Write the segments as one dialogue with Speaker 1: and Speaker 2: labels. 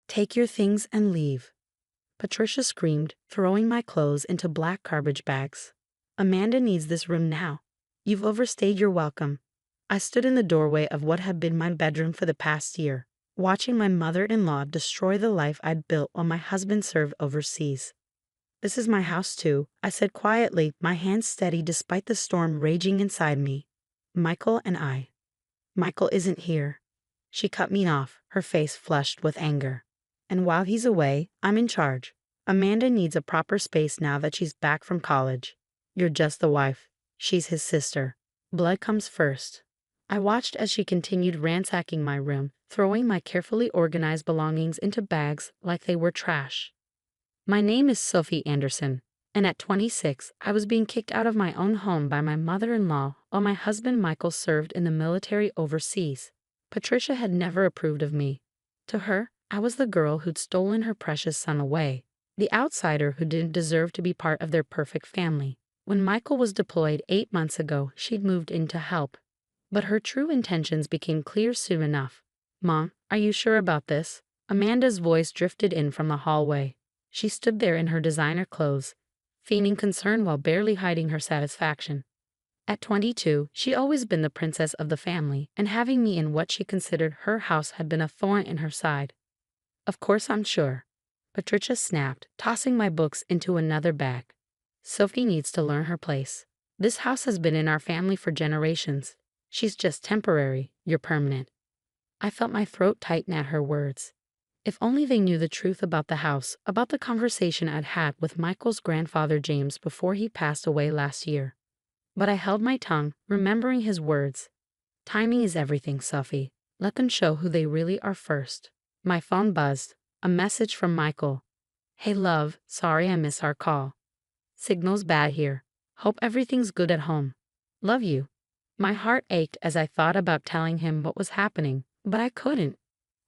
Speaker 1: Take your things and leave, Patricia screamed, throwing my clothes into black garbage bags. Amanda needs this room now. You've overstayed your welcome. I stood in the doorway of what had been my bedroom for the past year, watching my mother-in-law destroy the life I'd built while my husband served overseas. This is my house too, I said quietly, my hands steady despite the storm raging inside me. Michael and I. Michael isn't here. She cut me off, her face flushed with anger. And while he's away, I'm in charge. Amanda needs a proper space now that she's back from college. You're just the wife. She's his sister. Blood comes first. I watched as she continued ransacking my room, throwing my carefully organized belongings into bags like they were trash. My name is Sophie Anderson, and at 26, I was being kicked out of my own home by my mother-in-law while my husband Michael served in the military overseas. Patricia had never approved of me. To her, I was the girl who'd stolen her precious son away, the outsider who didn't deserve to be part of their perfect family. When Michael was deployed 8 months ago, she'd moved in to help. But her true intentions became clear soon enough. Mom, are you sure about this? Amanda's voice drifted in from the hallway. She stood there in her designer clothes, feigning concern while barely hiding her satisfaction. At 22, she'd always been the princess of the family, and having me in what she considered her house had been a thorn in her side. Of course I'm sure, Patricia snapped, tossing my books into another bag. Sophie needs to learn her place. This house has been in our family for generations. She's just temporary, you're permanent. I felt my throat tighten at her words. If only they knew the truth about the house, about the conversation I'd had with Michael's grandfather James before he passed away last year. But I held my tongue, remembering his words. Timing is everything, Sophie. Let them show who they really are first. My phone buzzed. A message from Michael. Hey love, sorry I missed our call. Signal's bad here. Hope everything's good at home. Love you. My heart ached as I thought about telling him what was happening, but I couldn't.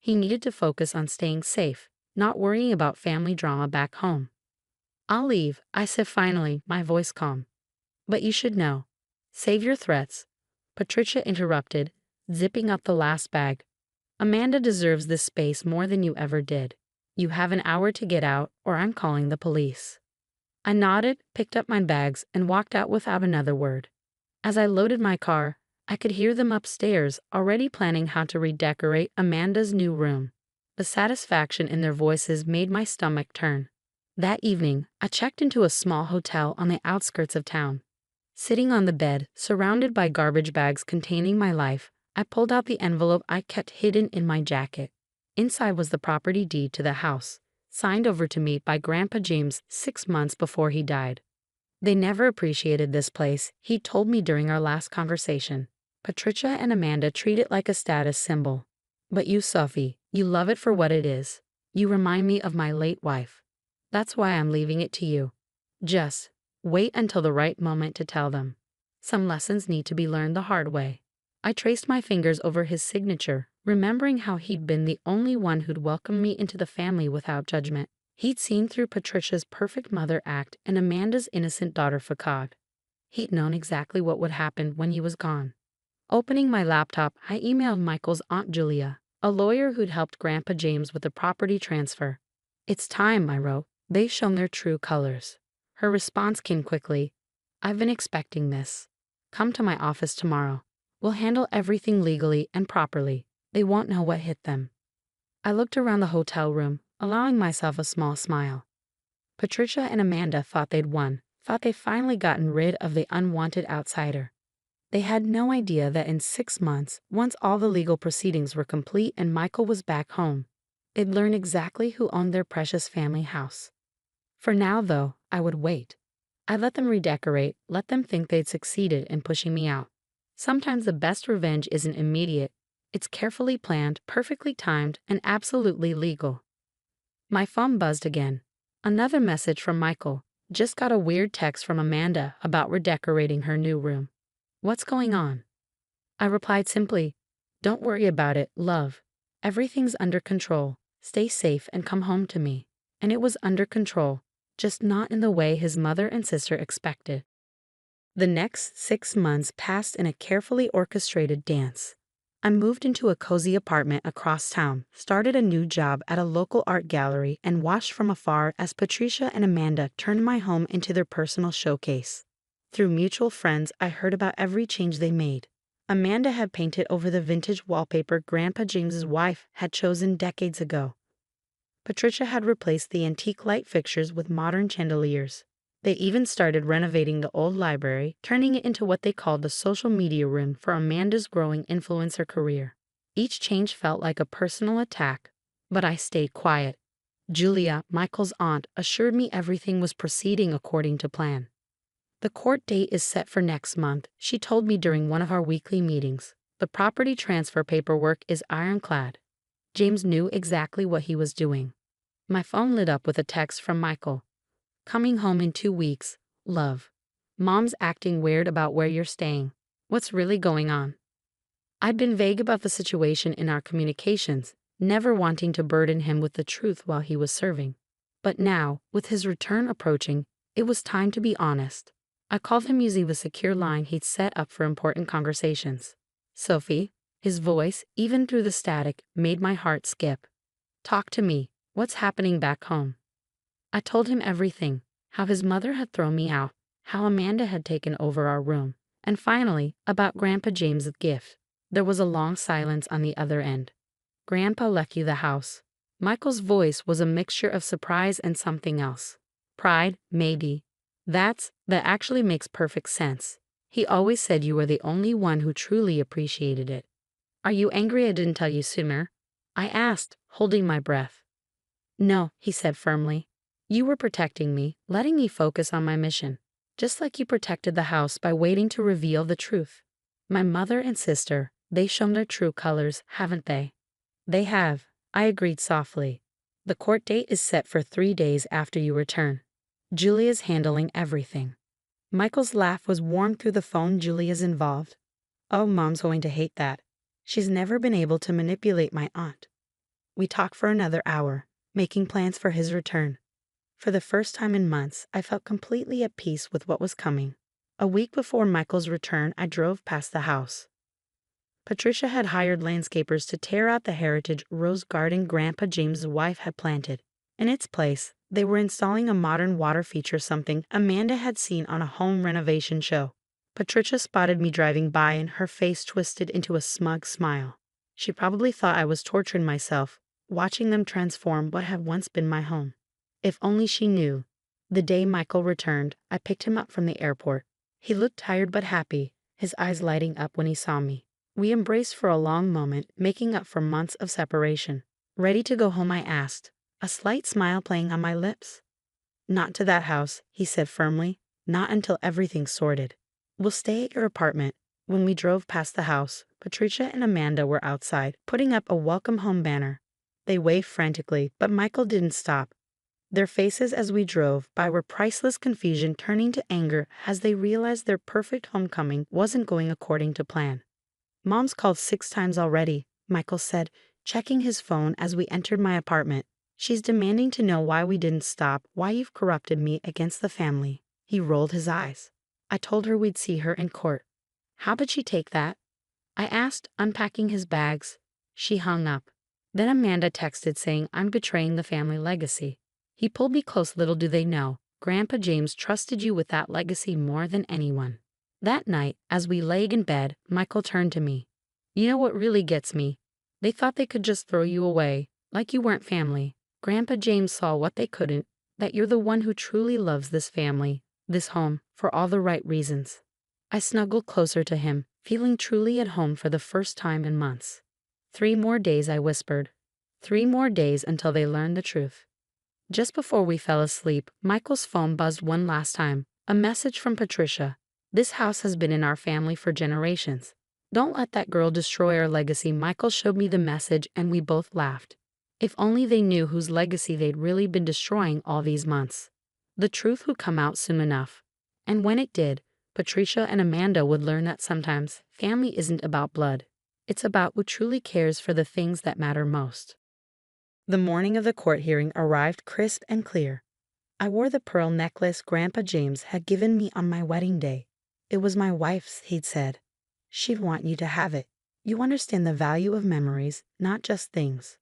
Speaker 1: He needed to focus on staying safe, not worrying about family drama back home. I'll leave, I said finally, my voice calm. But you should know. Save your threats. Patricia interrupted, zipping up the last bag. Amanda deserves this space more than you ever did. You have an hour to get out, or I'm calling the police. I nodded, picked up my bags, and walked out without another word. As I loaded my car, I could hear them upstairs, already planning how to redecorate Amanda's new room. The satisfaction in their voices made my stomach turn. That evening, I checked into a small hotel on the outskirts of town. Sitting on the bed, surrounded by garbage bags containing my life, I pulled out the envelope I kept hidden in my jacket. Inside was the property deed to the house, signed over to me by Grandpa James 6 months before he died. They never appreciated this place, he told me during our last conversation. Patricia and Amanda treat it like a status symbol. But you, Sophie, you love it for what it is. You remind me of my late wife. That's why I'm leaving it to you. Just wait until the right moment to tell them. Some lessons need to be learned the hard way. I traced my fingers over his signature, remembering how he'd been the only one who'd welcomed me into the family without judgment. He'd seen through Patricia's perfect mother act and Amanda's innocent daughter facade. He'd known exactly what would happen when he was gone. Opening my laptop, I emailed Michael's Aunt Julia, a lawyer who'd helped Grandpa James with the property transfer. It's time, I wrote. They've shown their true colors. Her response came quickly. I've been expecting this. Come to my office tomorrow. We'll handle everything legally and properly. They won't know what hit them. I looked around the hotel room, allowing myself a small smile. Patricia and Amanda thought they'd won, thought they'd finally gotten rid of the unwanted outsider. They had no idea that in 6 months, once all the legal proceedings were complete and Michael was back home, they'd learn exactly who owned their precious family house. For now, though, I would wait. I'd let them redecorate, let them think they'd succeeded in pushing me out. Sometimes the best revenge isn't immediate. It's carefully planned, perfectly timed, and absolutely legal. My phone buzzed again. Another message from Michael. Just got a weird text from Amanda about redecorating her new room. What's going on? I replied simply, don't worry about it, love. Everything's under control. Stay safe and come home to me. And it was under control, just not in the way his mother and sister expected. The next 6 months passed in a carefully orchestrated dance. I moved into a cozy apartment across town, started a new job at a local art gallery, and watched from afar as Patricia and Amanda turned my home into their personal showcase. Through mutual friends, I heard about every change they made. Amanda had painted over the vintage wallpaper Grandpa James's wife had chosen decades ago. Patricia had replaced the antique light fixtures with modern chandeliers. They even started renovating the old library, turning it into what they called the social media room for Amanda's growing influencer career. Each change felt like a personal attack, but I stayed quiet. Julia, Michael's aunt, assured me everything was proceeding according to plan. The court date is set for next month, she told me during one of our weekly meetings. The property transfer paperwork is ironclad. James knew exactly what he was doing. My phone lit up with a text from Michael. Coming home in 2 weeks, love. Mom's acting weird about where you're staying. What's really going on? I'd been vague about the situation in our communications, never wanting to burden him with the truth while he was serving. But now, with his return approaching, it was time to be honest. I called him using the secure line he'd set up for important conversations. Sophie, his voice, even through the static, made my heart skip. Talk to me. What's happening back home? I told him everything, how his mother had thrown me out, how Amanda had taken over our room, and finally, about Grandpa James's gift. There was a long silence on the other end. Grandpa left you the house. Michael's voice was a mixture of surprise and something else. Pride, maybe. That actually makes perfect sense. He always said you were the only one who truly appreciated it. Are you angry I didn't tell you sooner? I asked, holding my breath. No, he said firmly. You were protecting me, letting me focus on my mission, just like you protected the house by waiting to reveal the truth. My mother and sister, they've shown their true colors, haven't they? They have, I agreed softly. The court date is set for 3 days after you return. Julia's handling everything. Michael's laugh was warm through the phone. Julia's involved. Oh, Mom's going to hate that. She's never been able to manipulate my aunt. We talked for another hour, making plans for his return. For the first time in months, I felt completely at peace with what was coming. A week before Michael's return, I drove past the house. Patricia had hired landscapers to tear out the heritage rose garden Grandpa James's wife had planted. In its place, they were installing a modern water feature, something Amanda had seen on a home renovation show. Patricia spotted me driving by and her face twisted into a smug smile. She probably thought I was torturing myself, watching them transform what had once been my home. If only she knew. The day Michael returned, I picked him up from the airport. He looked tired but happy, his eyes lighting up when he saw me. We embraced for a long moment, making up for months of separation. Ready to go home, I asked, a slight smile playing on my lips. Not to that house, he said firmly. Not until everything's sorted. We'll stay at your apartment. When we drove past the house, Patricia and Amanda were outside, putting up a welcome home banner. They waved frantically, but Michael didn't stop. Their faces as we drove by were priceless, confusion turning to anger as they realized their perfect homecoming wasn't going according to plan. Mom's called 6 times already, Michael said, checking his phone as we entered my apartment. She's demanding to know why we didn't stop, why you've corrupted me against the family. He rolled his eyes. I told her we'd see her in court. How did she take that? I asked, unpacking his bags. She hung up. Then Amanda texted saying I'm betraying the family legacy. He pulled me close. Little do they know, Grandpa James trusted you with that legacy more than anyone. That night, as we lay in bed, Michael turned to me. You know what really gets me? They thought they could just throw you away, like you weren't family. Grandpa James saw what they couldn't, that you're the one who truly loves this family, this home, for all the right reasons. I snuggled closer to him, feeling truly at home for the first time in months. 3 more days, I whispered. 3 more days until they learned the truth. Just before we fell asleep, Michael's phone buzzed one last time. A message from Patricia. This house has been in our family for generations. Don't let that girl destroy our legacy. Michael showed me the message and we both laughed. If only they knew whose legacy they'd really been destroying all these months. The truth would come out soon enough. And when it did, Patricia and Amanda would learn that sometimes family isn't about blood. It's about who truly cares for the things that matter most. The morning of the court hearing arrived crisp and clear. I wore the pearl necklace Grandpa James had given me on my wedding day. It was my wife's, he'd said. She'd want you to have it. You understand the value of memories, not just things.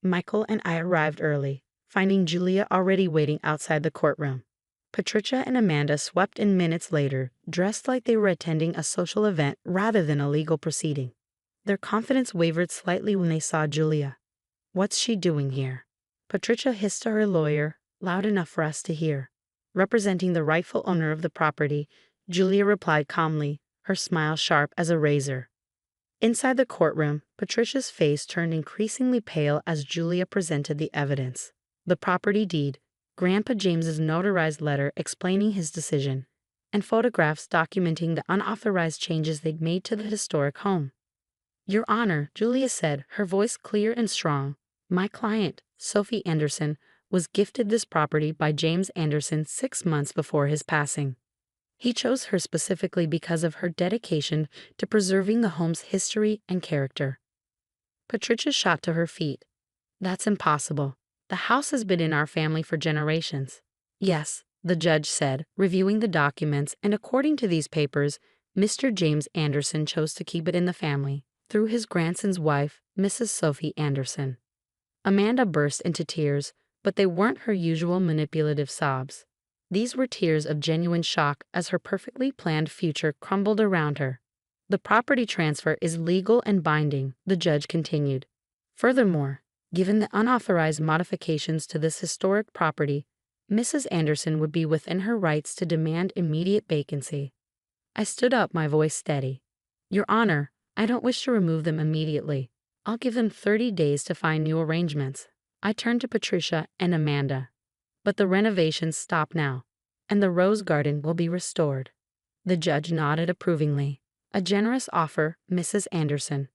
Speaker 1: Michael and I arrived early, finding Julia already waiting outside the courtroom. Patricia and Amanda swept in minutes later, dressed like they were attending a social event rather than a legal proceeding. Their confidence wavered slightly when they saw Julia. "What's she doing here?" Patricia hissed to her lawyer, loud enough for us to hear. Representing the rightful owner of the property, Julia replied calmly, her smile sharp as a razor. Inside the courtroom, Patricia's face turned increasingly pale as Julia presented the evidence. The property deed, Grandpa James's notarized letter explaining his decision, and photographs documenting the unauthorized changes they'd made to the historic home. "Your Honor," Julia said, her voice clear and strong, "my client, Sophie Anderson, was gifted this property by James Anderson 6 months before his passing. He chose her specifically because of her dedication to preserving the home's history and character." Patricia shot to her feet. "That's impossible. The house has been in our family for generations." "Yes," the judge said, reviewing the documents, "and according to these papers, Mr. James Anderson chose to keep it in the family, through his grandson's wife, Mrs. Sophie Anderson." Amanda burst into tears, but they weren't her usual manipulative sobs. These were tears of genuine shock as her perfectly planned future crumbled around her. "The property transfer is legal and binding," the judge continued. "Furthermore, given the unauthorized modifications to this historic property, Mrs. Anderson would be within her rights to demand immediate vacancy." I stood up, my voice steady. "Your Honor, I don't wish to remove them immediately. I'll give them 30 days to find new arrangements." I turned to Patricia and Amanda. "But the renovations stop now, and the rose garden will be restored." The judge nodded approvingly. "A generous offer, Mrs. Anderson.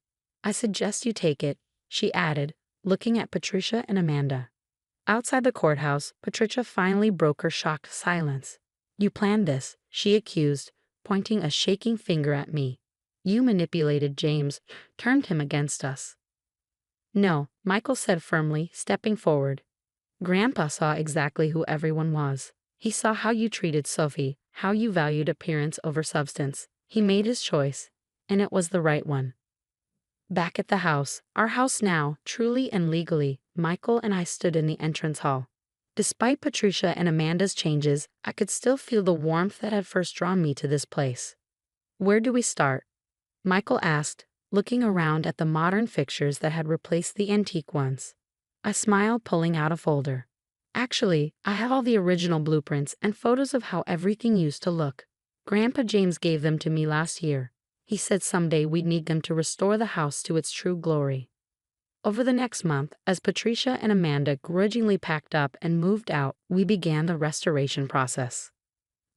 Speaker 1: I suggest you take it," she added, looking at Patricia and Amanda. Outside the courthouse, Patricia finally broke her shocked silence. "You planned this," she accused, pointing a shaking finger at me. "You manipulated James, turned him against us." "No," Michael said firmly, stepping forward. "Grandpa saw exactly who everyone was. He saw how you treated Sophie, how you valued appearance over substance. He made his choice, and it was the right one." Back at the house, our house now, truly and legally, Michael and I stood in the entrance hall. Despite Patricia and Amanda's changes, I could still feel the warmth that had first drawn me to this place. "Where do we start?" Michael asked, looking around at the modern fixtures that had replaced the antique ones. I smiled, pulling out a folder. "Actually, I have all the original blueprints and photos of how everything used to look. Grandpa James gave them to me last year. He said someday we'd need them to restore the house to its true glory." Over the next month, as Patricia and Amanda grudgingly packed up and moved out, we began the restoration process.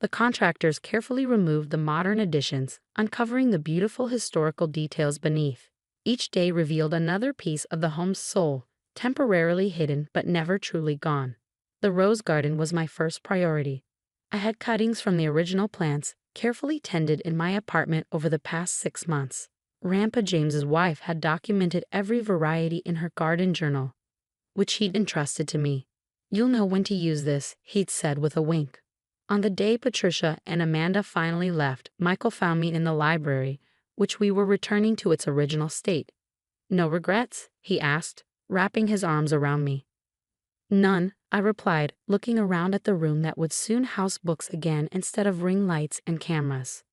Speaker 1: The contractors carefully removed the modern additions, uncovering the beautiful historical details beneath. Each day revealed another piece of the home's soul, temporarily hidden but never truly gone. The rose garden was my first priority. I had cuttings from the original plants, carefully tended in my apartment over the past 6 months. Grandpa James's wife had documented every variety in her garden journal, which he'd entrusted to me. "You'll know when to use this," he'd said with a wink. On the day Patricia and Amanda finally left, Michael found me in the library, which we were returning to its original state. "No regrets?" he asked, wrapping his arms around me. "None," I replied, looking around at the room that would soon house books again instead of ring lights and cameras.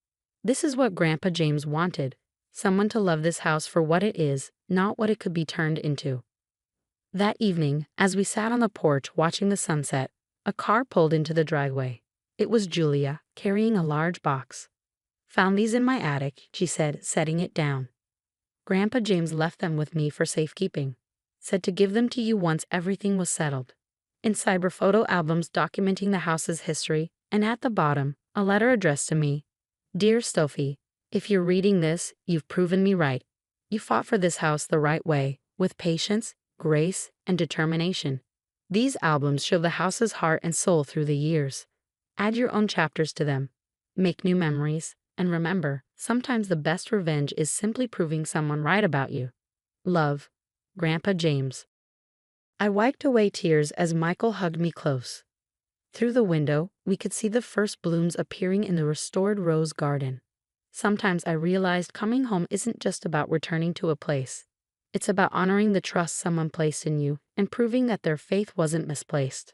Speaker 1: This is what Grandpa James wanted. Someone to love this house for what it is, not what it could be turned into. That evening, as we sat on the porch watching the sunset, a car pulled into the driveway. It was Julia, carrying a large box. "Found these in my attic," she said, setting it down. "Grandpa James left them with me for safekeeping. Said to give them to you once everything was settled." Inside were photo albums documenting the house's history, and at the bottom, a letter addressed to me. "Dear Sophie, if you're reading this, you've proven me right. You fought for this house the right way, with patience, grace, and determination. These albums show the house's heart and soul through the years. Add your own chapters to them. Make new memories, and remember, sometimes the best revenge is simply proving someone right about you. Love, Grandpa James." I wiped away tears as Michael hugged me close. Through the window, we could see the first blooms appearing in the restored rose garden. Sometimes I realized coming home isn't just about returning to a place. It's about honoring the trust someone placed in you and proving that their faith wasn't misplaced.